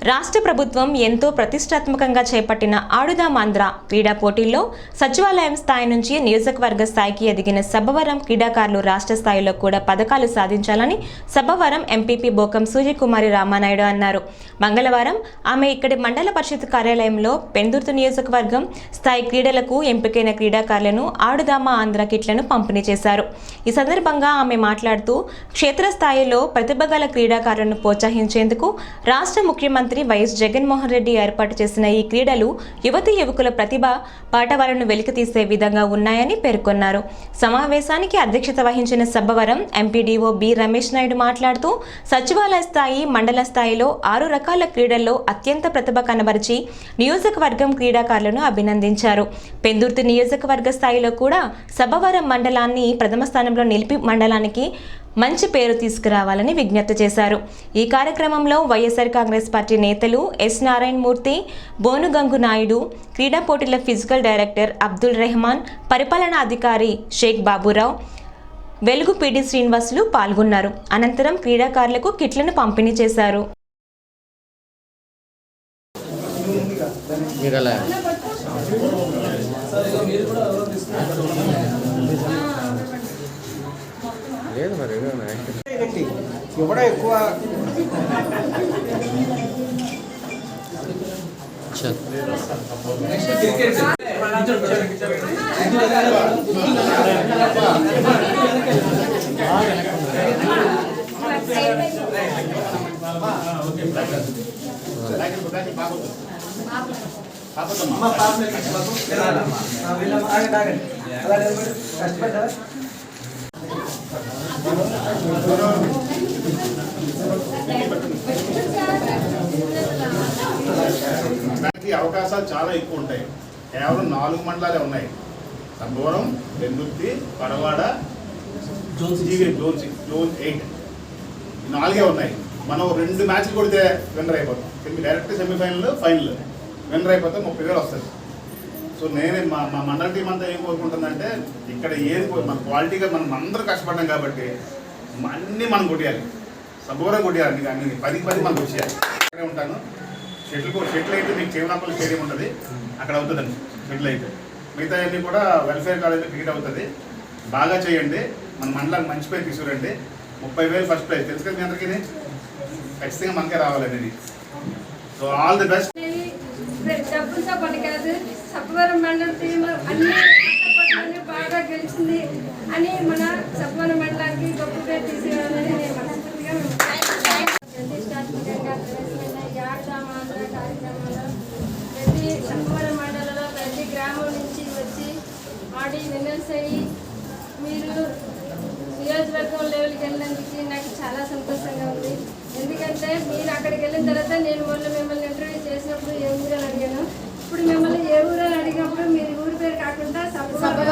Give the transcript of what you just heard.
రాష్ట్ర ప్రభుత్వం ఎంతో ప్రతిష్టాత్మకంగా చేపట్టిన ఆడుదాం ఆంధ్ర క్రీడా పోటీల్లో సచివాలయం స్థాయి నుంచి నియోజకవర్గ స్థాయికి ఎదిగిన సబ్బవరం క్రీడాకారులు రాష్ట్ర స్థాయిలో కూడా పథకాలు సాధించాలని సబ్బవరం ఎంపీపీ బోకం సూర్యకుమారి రామానాయుడు అన్నారు. మంగళవారం ఆమె ఇక్కడి మండల పరిషత్ కార్యాలయంలో పెందుర్తి నియోజకవర్గం స్థాయి క్రీడలకు ఎంపికైన క్రీడాకారులను ఆడుదామా ఆంధ్ర కిట్లను పంపిణీ చేశారు. ఈ సందర్భంగా ఆమె మాట్లాడుతూ క్షేత్రస్థాయిలో ప్రతిభగల క్రీడాకారులను ప్రోత్సహించేందుకు రాష్ట్ర ముఖ్యమంత్రి వైఎస్ జగన్మోహన్ రెడ్డి ఏర్పాటు చేసిన ఈ క్రీడలు యువతీ యువకుల ప్రతిభ పాటవాలను వెలికితీసే విధంగా ఉన్నాయని పేర్కొన్నారు. సమావేశానికి అధ్యక్షత వహించిన సబ్బవరం ఎంపీడీఓ బి రమేష్ నాయుడు మాట్లాడుతూ సచివాలయ స్థాయి మండల స్థాయిలో 6 రకాల క్రీడల్లో అత్యంత ప్రతిభ కనబరిచి నియోజకవర్గం క్రీడాకారులను అభినందించారు. పెందుర్తి నియోజకవర్గ స్థాయిలో కూడా సబ్బవరం మండలాన్ని ప్రథమ స్థానంలో నిలిపి మండలానికి మంచి పేరు తీసుకురావాలని విజ్ఞప్తి చేశారు. ఈ కార్యక్రమంలో వైఎస్ఆర్ కాంగ్రెస్ పార్టీ నేతలు ఎస్ నారాయణ మూర్తి, బోనుగంగు నాయుడు, క్రీడా పోటీల ఫిజికల్ డైరెక్టర్ అబ్దుల్ రెహమాన్, పరిపాలనా అధికారి షేక్ బాబురావు, వెలుగు పీడి శ్రీనివాసులు పాల్గొన్నారు. అనంతరం క్రీడాకారులకు కిట్లను పంపిణీ చేశారు. లేదు మరి ఎవడో ఎక్కువ అవకాశాలు చాలా ఎక్కువ ఉంటాయి. కేవలం 4 మండలాలే ఉన్నాయి. సబ్బవరం, పెందుర్తి, పరవాడ, జోన్ 8 4 ఉన్నాయి. మనం 2 మ్యాచ్లు కొడితే విన్నర్ అయిపోతాం. డైరెక్ట్ సెమీఫైనల్, ఫైనల్ విన్నర్ అయిపోతే 30,000 వస్తుంది. సో నేను మా మండల టీం అంతా ఏం కోరుకుంటుందంటే ఇక్కడ ఏది మన క్వాలిటీగా మనం అందరూ కష్టపడ్డాం కాబట్టి అన్నీ మనం కొట్టేయాలి. సబ్బవరం కొట్టేయాలి, అన్ని 10కి 10 మనం కొట్టేయాలి. అక్కడే ఉంటాను. షెటిల్ అయితే మీకు చేవనాపల్లి స్టేడియం ఉంటుంది, అక్కడ అవుతుందండి షెటిల్ అయితే. మిగతా అన్నీ కూడా వెల్ఫేర్ కాలేజీలో క్రికెట్ అవుతుంది. బాగా చేయండి, మన మండలానికి మంచి పేరు తీసుకురండి. 30,000 ఫస్ట్ ప్రైజ్ తెలుసు కదా మీ అందరికీ, ఖచ్చితంగా మనకే రావాలండి. So all the best. డబ్బులతో పని కాదు, సబ్బవరం మండల టీం అన్ని బాగా గెలిచింది అని మన సబ్బవరం మండలానికి గొప్ప పేరు తీసుకురావాలని నేను మనస్ఫూర్తిగా ప్రతిష్టాత్మకంగా ఈ ఆడుదాం ఆంధ్ర కార్యక్రమంలో ప్రతి సబ్బవరం మండలంలో ప్రతి గ్రామం నుంచి వచ్చి ఆడి విన్నర్స్ అయ్యి మీరు నియోజకవర్గం లెవెల్కి వెళ్ళినందుకు నాకు చాలా సంతోషంగా ఉంది. ఎందుకంటే మీరు అక్కడికి వెళ్ళిన తర్వాత నేను మొన్న మిమ్మల్ని ఇంటర్వ్యూ చేసినప్పుడు ఏ ఊరు అని అడిగాను. ఇప్పుడు మిమ్మల్ని ఏ ఊరు అని అడిగినప్పుడు మీరు ఊరి పేరు కాకుండా సబ్బవరం